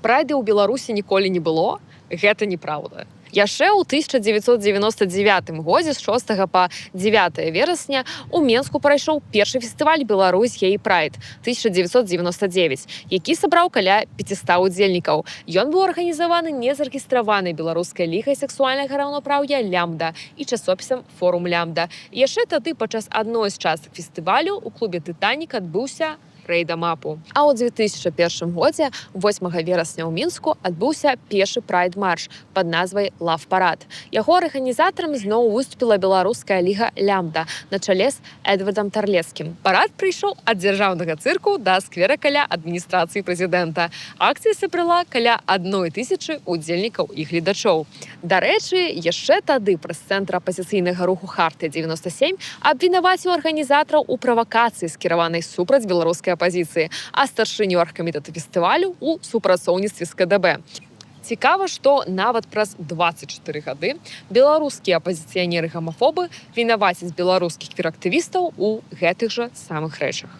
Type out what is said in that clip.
Прайды ў Беларусі ніколі не было, гэта неправда. Яшчэ ў 1999 годзе з 6 па 9 верасня у Менску прайшоў першы фестываль «Беларусь Гей Прайд» 1999, які сабраў каля 500 удзельнікаў. Ён быў арганізаваны незарэгістраванай беларускай лігай сексуальнага раўнапраўя «Лямда» і часопісам «Форум Лямда». І яшчэ тады падчас адной з частак фестывалю у клубе «Тытанік» адбыўся рэйда-мапу. А ў 2001 годзе 8 верасня ў Мінску адбыўся пешы прайд-марш пад назвай «Лав-парад». Яго арганізатарам зноў выступіла беларуская ліга «Лямда» на чале з Эдвардам Тарлецкім. Парад прыйшоў ад дзяржаўнага цырку да сквера каля адміністрацыі прэзідэнта. Акцыя сабрала каля 1000 удзельнікаў і гледачоў. Дарэчы, яшчэ тады прэс-цэнтр апазіцыйнага руху «Хартыя-97» абвінаваціў арганізатараў у правакацыі, скіраванай супраць беларускай апазіцыі, а старшыню аргкамітэта фестывалю ў супрацоўніцтве з КДБ. Цікава, што нават праз 24 гады беларускія апазіцыянеры-гамафобы вінавацяць беларускіх квір-актывістаў у гэтых жа самых рэчах.